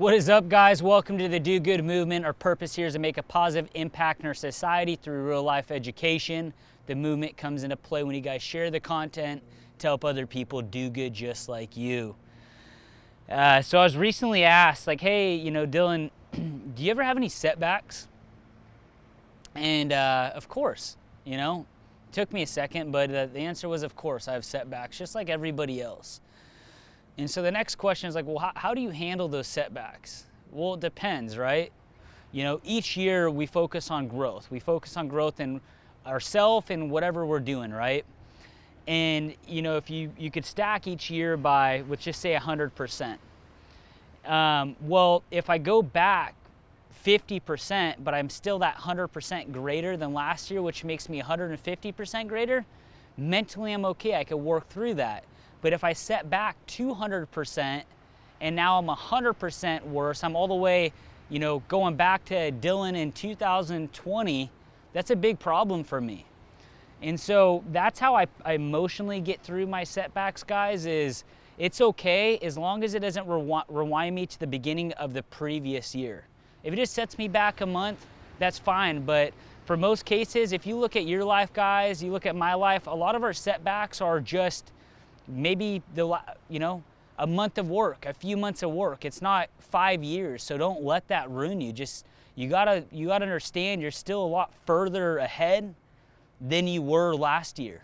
What is up, guys? Welcome to the Do Good movement. Our purpose here is to make a positive impact in our society through real life education. The movement comes into play when you guys share the content to help other people do good just like you. So I was recently asked, like, hey, Dylan, do you ever have any setbacks? And of course, it took me a second, but the answer was, of course, I have setbacks just like everybody else. And so the next question is like, well, how do you handle those setbacks? Well, it depends, right? Each year we focus on growth. We focus on growth in ourselves and whatever we're doing, right? And, if you could stack each year by, let's just say 100%. Well, if I go back 50%, but I'm still that 100% greater than last year, which makes me 150% greater, mentally I'm okay. I could work through that. But if I set back 200% and now I'm 100% worse, I'm all the way, going back to Dylan in 2020, that's a big problem for me. And so that's how I emotionally get through my setbacks, guys, is it's okay as long as it doesn't rewind me to the beginning of the previous year. If it just sets me back a month, that's fine. But for most cases, if you look at your life, guys, you look at my life, a lot of our setbacks are just maybe a month of work, a few months of work. It's not 5 years, so don't let that ruin you. You gotta understand you're still a lot further ahead than you were last year.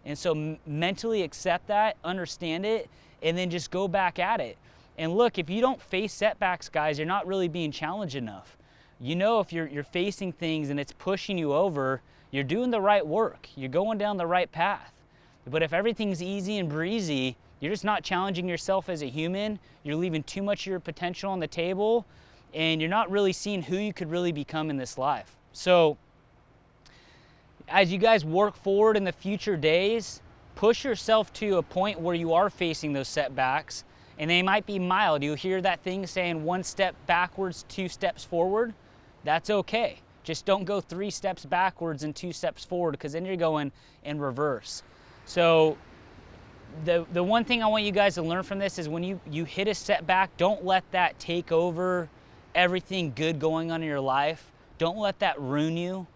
And so mentally accept that, understand it, and then just go back at it. And look, if you don't face setbacks, guys, you're not really being challenged enough. If you're facing things and it's pushing you over, you're doing the right work. You're going down the right path. But if everything's easy and breezy, you're just not challenging yourself as a human. You're leaving too much of your potential on the table, and you're not really seeing who you could really become in this life. So as you guys work forward in the future days, push yourself to a point where you are facing those setbacks, and they might be mild. You hear that thing saying 1 step backwards, 2 steps forward. That's okay. Just don't go 3 steps backwards and 2 steps forward, because then you're going in reverse. So the one thing I want you guys to learn from this is when you hit a setback, don't let that take over everything good going on in your life. Don't let that ruin you,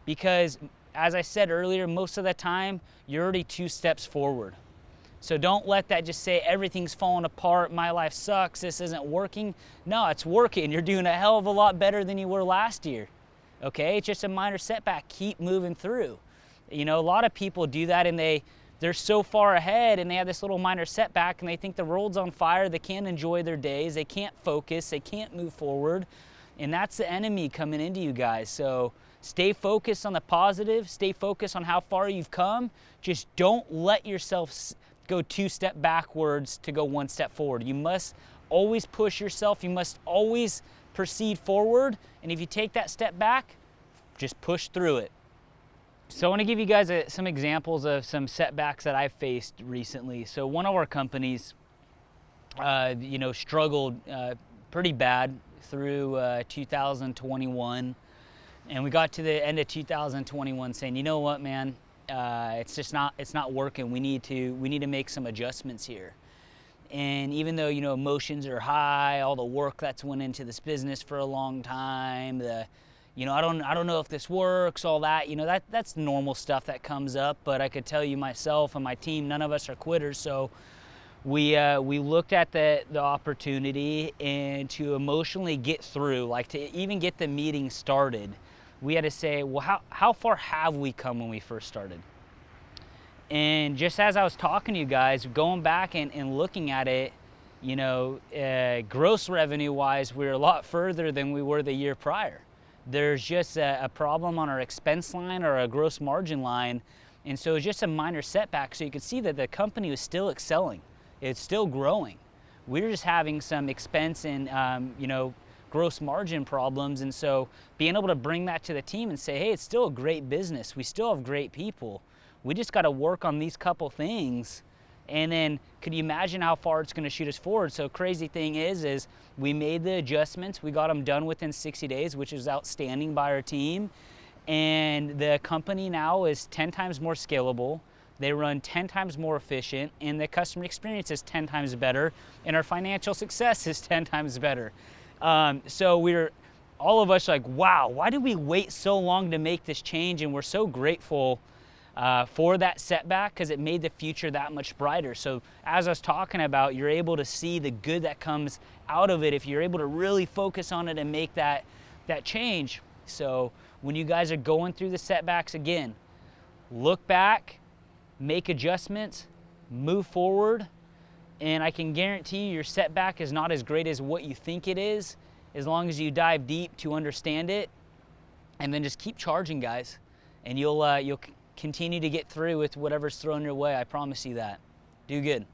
because as I said earlier, most of the time you're already 2 steps forward. So don't let that just say everything's falling apart, my life sucks, this isn't working. No, it's working. You're doing a hell of a lot better than you were last year. Okay, it's just a minor setback. Keep moving through. A lot of people do that and they're so far ahead and they have this little minor setback and they think the world's on fire. They can't enjoy their days. They can't focus. They can't move forward. And that's the enemy coming into you guys. So stay focused on the positive. Stay focused on how far you've come. Just don't let yourself go 2 steps backwards to go 1 step forward. You must always push yourself. You must always proceed forward. And if you take that step back, just push through it. So I want to give you guys some examples of some setbacks that I've faced recently. So one of our companies, struggled pretty bad through 2021, and we got to the end of 2021 saying, you know what, man, it's not working. We need to make some adjustments here. And even though emotions are high, all the work that's went into this business for a long time, I don't know if this works, all that, that's normal stuff that comes up. But I could tell you myself and my team, none of us are quitters. So we looked at the opportunity, and to emotionally get through, like to even get the meeting started, we had to say, well, how far have we come when we first started? And just as I was talking to you guys, going back and looking at it, gross revenue wise, we're a lot further than we were the year prior. There's just a problem on our expense line or a gross margin line. And so it's just a minor setback. So you can see that the company was still excelling. It's still growing. We're just having some expense and, gross margin problems. And so being able to bring that to the team and say, hey, it's still a great business. We still have great people. We just got to work on these couple things. And then could you imagine how far it's going to shoot us forward? So crazy thing is we made the adjustments. We got them done within 60 days, which is outstanding by our team. And the company now is 10 times more scalable. They run 10 times more efficient, and the customer experience is 10 times better, and our financial success is 10 times better. So all of us are like, wow, why did we wait so long to make this change? And we're so grateful for that setback, because it made the future that much brighter. So as I was talking about, you're able to see the good that comes out of it if you're able to really focus on it and make that change. So when you guys are going through the setbacks again, look back, make adjustments, move forward, and I can guarantee you your setback is not as great as what you think it is, as long as you dive deep to understand it, and then just keep charging, guys, and you'll continue to get through with whatever's thrown your way. I promise you that. Do good.